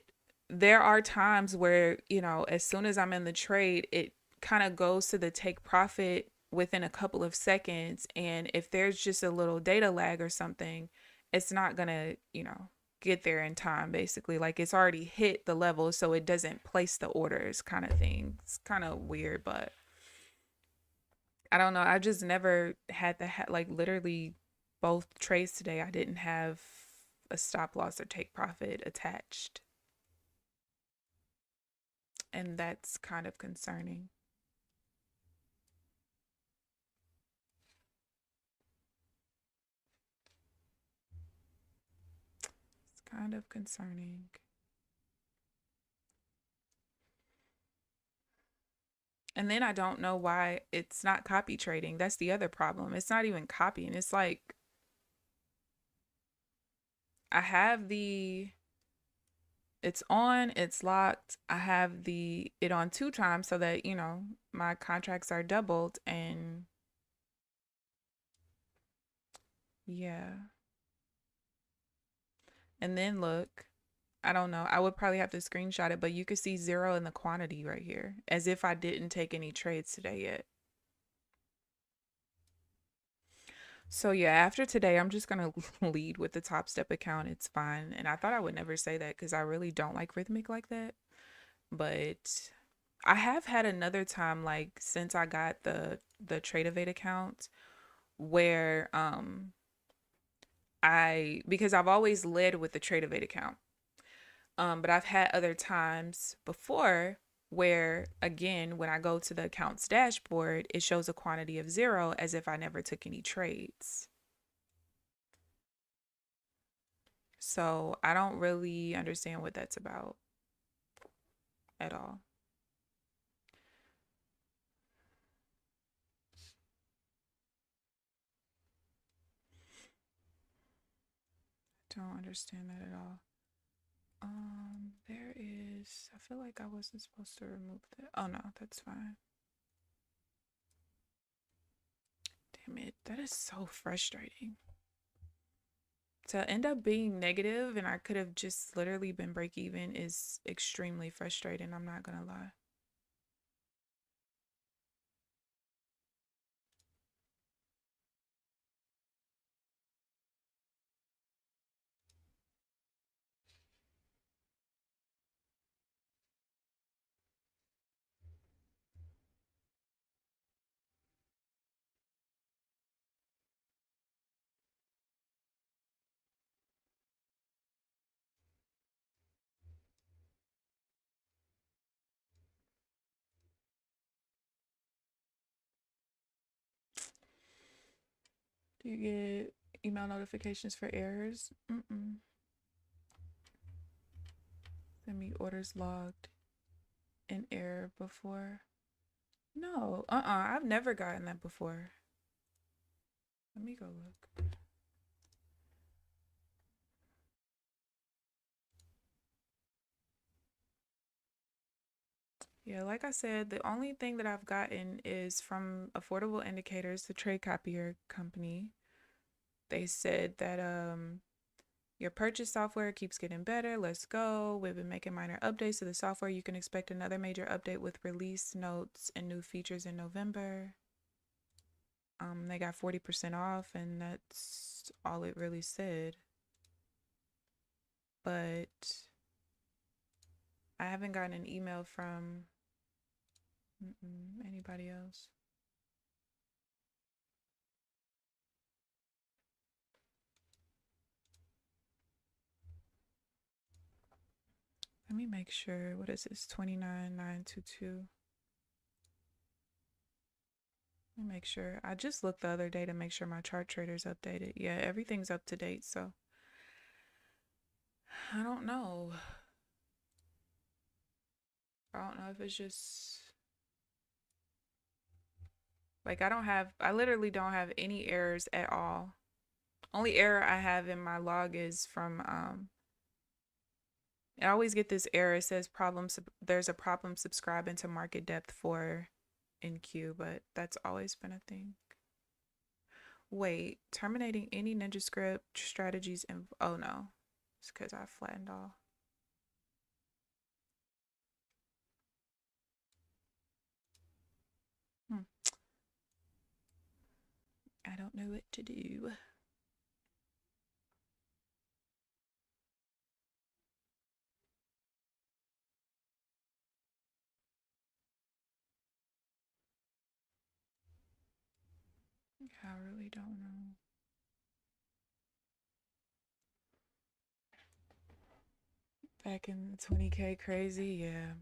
there are times where, as soon as I'm in the trade, it kind of goes to the take profit within a couple of seconds. And if there's just a little data lag or something, it's not going to, get there in time, basically. Like it's already hit the level, so it doesn't place the orders kind of thing. It's kind of weird, but I don't know. I just never had like literally both trades today. I didn't have a stop loss or take profit attached. And that's kind of concerning. kind of concerning. And then I don't know why it's not copy trading. That's the other problem. It's not even copying. It's like I have it's on, it's locked. I have it on 2 times so that, my contracts are doubled, and yeah. And then look, I don't know. I would probably have to screenshot it, but you could see 0 in the quantity right here, as if I didn't take any trades today yet. So yeah, after today, I'm just gonna lead with the TopStep account. It's fine. And I thought I would never say that because I really don't like Rhythmic like that. But I have had another time, like since I got the TradeAvate account, where because I've always led with the TradeAvate account. But I've had other times before where, again, when I go to the accounts dashboard, it shows a quantity of 0 as if I never took any trades. So I don't really understand what that's about at all. Don't understand that at all. There is, I feel like I wasn't supposed to remove that. Oh no, that's fine. Damn it, that is so frustrating. To end up being negative and I could have just literally been break even is extremely frustrating, I'm not gonna lie. Do you get email notifications for errors? Send me orders logged in error before. No, I've never gotten that before. Let me go look. Yeah, like I said, the only thing that I've gotten is from Affordable Indicators, the trade copier company. They said that your purchase software keeps getting better. Let's go. We've been making minor updates to the software. You can expect another major update with release notes and new features in November. They got 40% off, and that's all it really said. But I haven't gotten an email from anybody else. Let me make sure. What is this? 29922. Let me make sure. I just looked the other day to make sure my chart trader's updated. Yeah, everything's up to date, so I don't know. I don't know if it's just like I literally don't have any errors at all. Only error I have in my log is from I always get this error. It says there's a problem subscribing to market depth for NQ, but that's always been a thing. Wait, terminating any NinjaScript strategies and oh no, it's because I flattened all. I don't know what to do. I really don't know. Back in 20K crazy, yeah.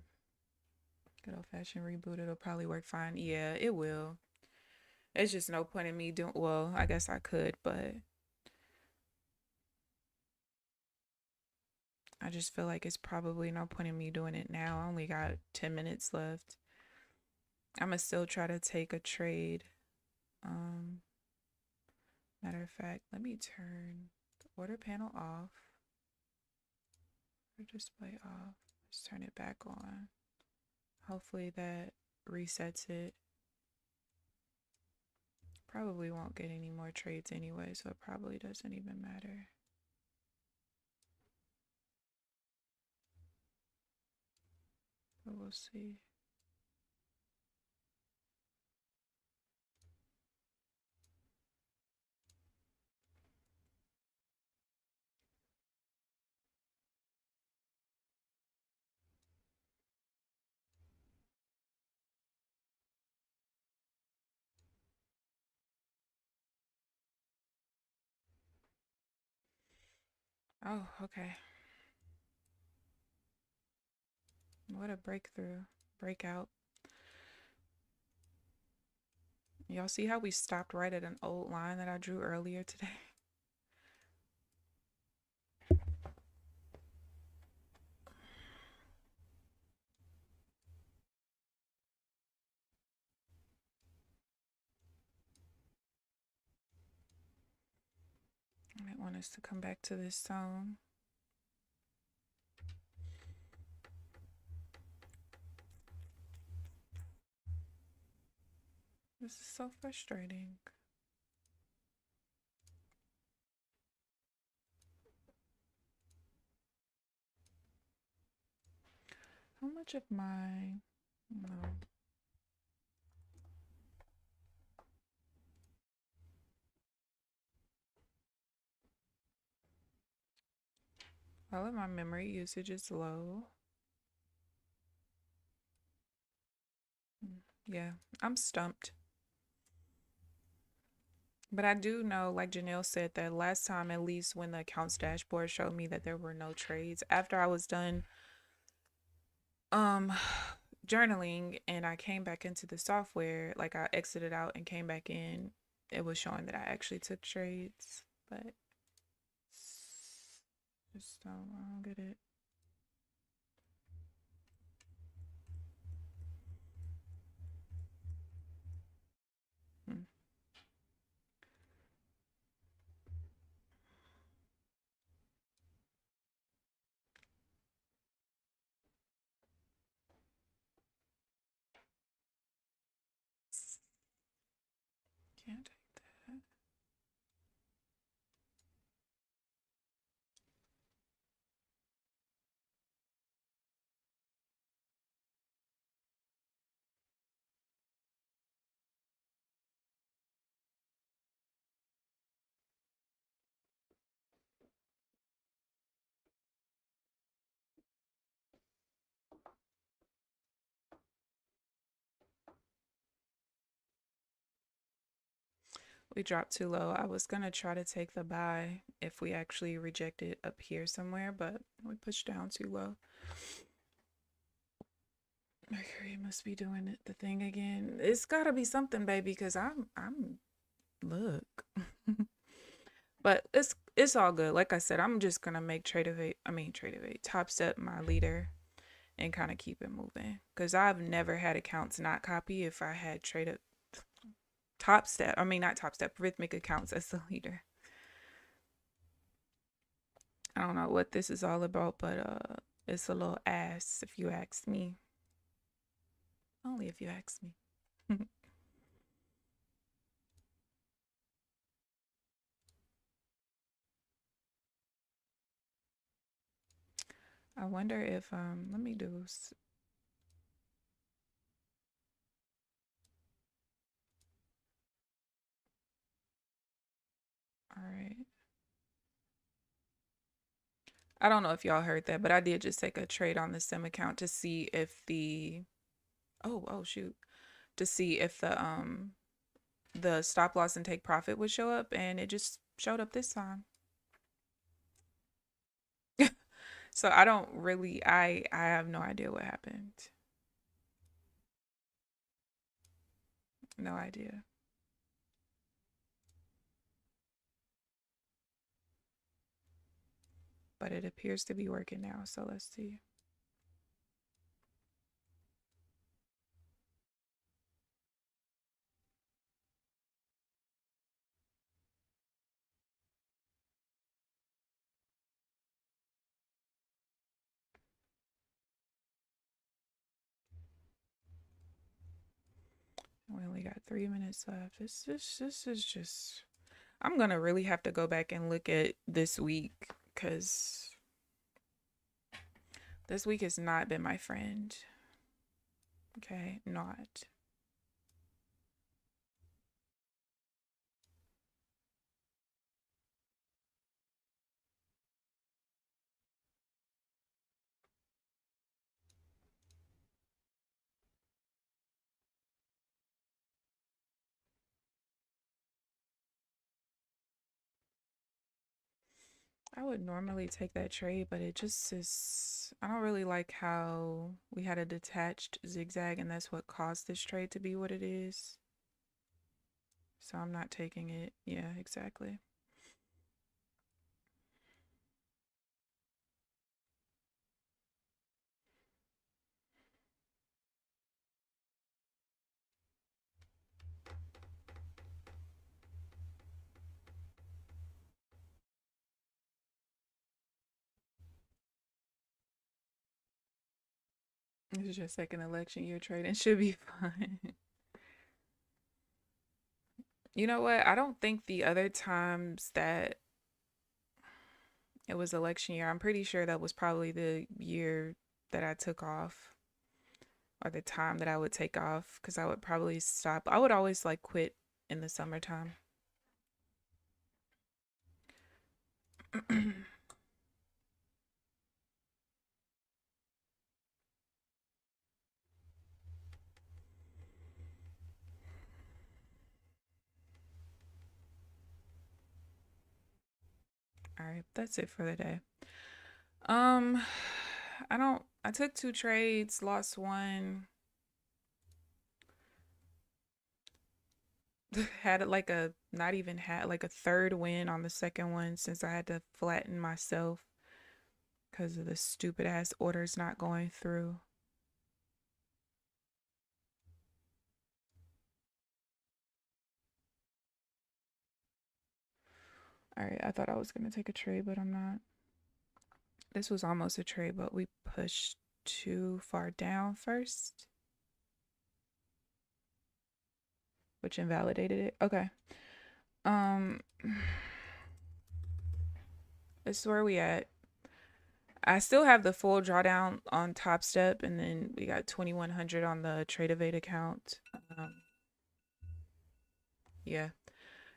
Good old fashioned reboot, it'll probably work fine. Yeah, it will. It's just no point in me doing, well, I guess I could, but I just feel like it's probably no point in me doing it now. I only got 10 minutes left. I'm gonna still try to take a trade. Matter of fact, let me turn the order panel off. Order display off. Let's turn it back on. Hopefully that resets it. Probably won't get any more trades anyway, so it probably doesn't even matter. But we'll see. Oh, okay. What a breakthrough. Breakout. Y'all see how we stopped right at an old line that I drew earlier today? I might want us to come back to this zone. This is so frustrating. How much of my... No. All of my memory usage is low. Yeah, I'm stumped. But I do know, like Janelle said, that last time, at least when the accounts dashboard showed me that there were no trades, after I was done journaling and I came back into the software, like I exited out and came back in, it was showing that I actually took trades. But just I don't get it. Can't take that. We dropped too low. I was gonna try to take the buy if we actually reject it up here somewhere, but we pushed down too low. Mercury must be doing it, the thing again. It's gotta be something, baby, because I'm look. But it's all good. Like I said, I'm just gonna make TopStep my leader and kind of keep it moving. Because I've never had accounts not copy if I had not TopStep, Rhythmic accounts as the leader. I don't know what this is all about, but it's a little ass if you ask me. Only if you ask me. I wonder if let me do all right. I don't know if y'all heard that, but I did just take a trade on the sim account to see if the oh shoot, to see if the stop loss and take profit would show up, and it just showed up this time. So I don't really I have no idea what happened. No idea. but it appears to be working now. So let's see. We only got 3 minutes left. This is just, I'm gonna really have to go back and look at this week, because this week has not been my friend. Okay, not. I would normally take that trade, but it just is, I don't really like how we had a detached zigzag, and that's what caused this trade to be what it is. So I'm not taking it. Yeah, exactly. This is your second election year trading. Should be fun. You know what? I don't think the other times that it was election year, I'm pretty sure that was probably the year that I took off, or the time that I would take off, because I would probably stop. I would always like quit in the summertime. All right, that's it for the day. I took 2 trades, lost one. Had like a, not even had like a third win on the second one, since I had to flatten myself because of the stupid ass orders not going through. All right, I thought I was going to take a trade, but I'm not. This was almost a trade, but we pushed too far down first, which invalidated it. Okay. This is where we at. I still have the full drawdown on TopStep, and then we got 2100 on the TradeAvate account. Yeah.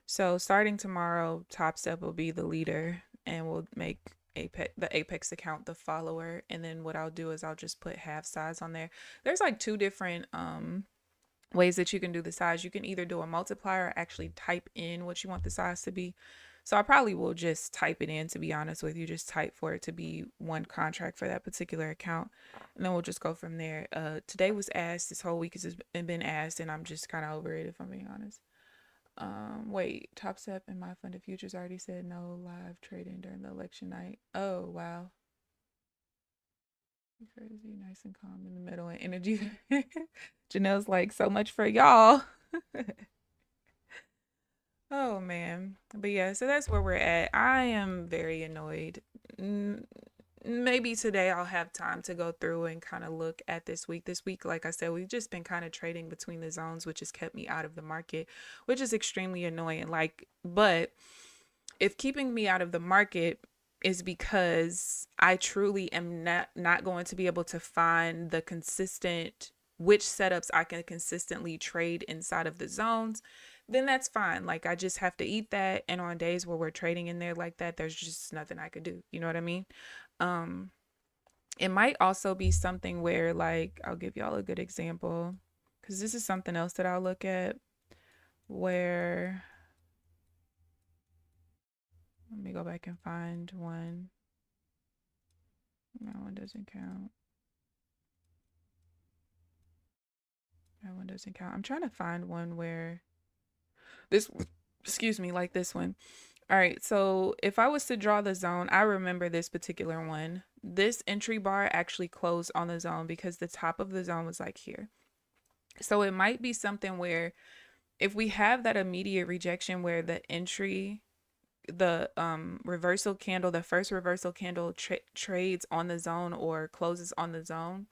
So starting tomorrow, TopStep will be the leader, and we'll make the Apex account the follower. And then what I'll do is I'll just put half size on there. There's like 2 different ways that you can do the size. You can either do a multiplier or actually type in what you want the size to be. So I probably will just type it in, to be honest with you. Just type for it to be 1 contract for that particular account, and then we'll just go from there. Today was asked. This whole week has been asked, and I'm just kind of over it, if I'm being honest. Wait, TopStep and my fund of futures already said no live trading during the election night. Oh, wow. Crazy, nice and calm in the middle, and energy. Janelle's like, so much for y'all. Oh man. But yeah, so that's where we're at. I am very annoyed. Maybe today I'll have time to go through and kind of look at this week. This week, like I said, we've just been kind of trading between the zones, which has kept me out of the market, which is extremely annoying. Like, but if keeping me out of the market is because I truly am not going to be able to find the consistent, which setups I can consistently trade inside of the zones, then that's fine. Like, I just have to eat that. And on days where we're trading in there like that, there's just nothing I could do. You know what I mean? Um, it might also be something where, like, I'll give y'all a good example, because this is something else that I'll look at, where, let me go back and find one. That one doesn't count. That one doesn't count. I'm trying to find one where this, excuse me, like this one. All right, so if I was to draw the zone, I remember this particular one. This entry bar actually closed on the zone because the top of the zone was like here. So it might be something where if we have that immediate rejection where the entry, the reversal candle, the first reversal candle trades on the zone or closes on the zone,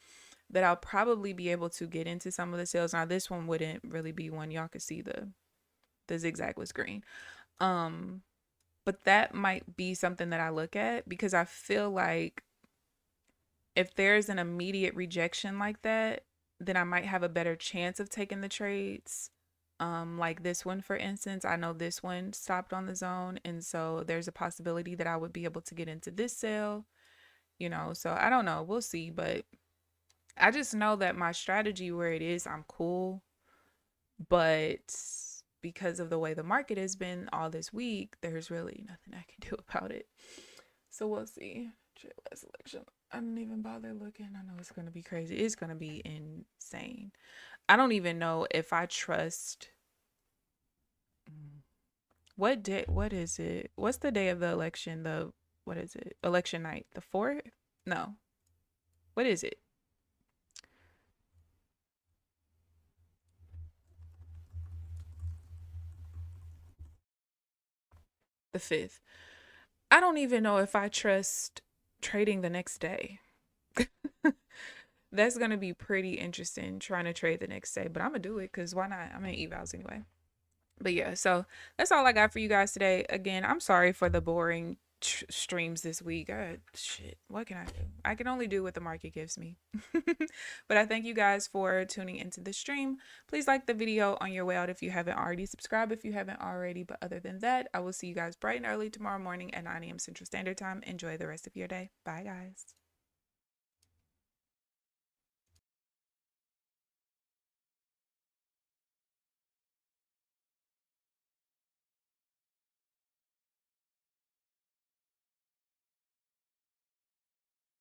that I'll probably be able to get into some of the sales. Now this one wouldn't really be one. Y'all could see the zigzag was green. Um but that might be something that I look at because I feel like if there's an immediate rejection like that, then I might have a better chance of taking the trades. Like this one, for instance, I know this one stopped on the zone, and so there's a possibility that I would be able to get into this sale, you know. So I don't know, we'll see, but I just know that my strategy where it is, I'm cool, but because of the way the market has been all this week, there's really nothing I can do about it. So we'll see. Last election. I didn't even bother looking. I know it's going to be crazy. It's going to be insane. I don't even know if I trust. What day? What is it? What's the day of the election? What is it? Election night. The 4th? No. What is it? The 5th. I don't even know if I trust trading the next day. That's going to be pretty interesting trying to trade the next day, but I'm going to do it because why not? I'm in evals anyway. But yeah, so that's all I got for you guys today. Again, I'm sorry for the boring streams this week. Shit, what can I do? I can only do what the market gives me. But I thank you guys for tuning into the stream. Please like the video on your way out if you haven't already. Subscribe if you haven't already. But other than that, I will see you guys bright and early tomorrow morning at 9 a.m. Central Standard Time. Enjoy the rest of your day. Bye, guys.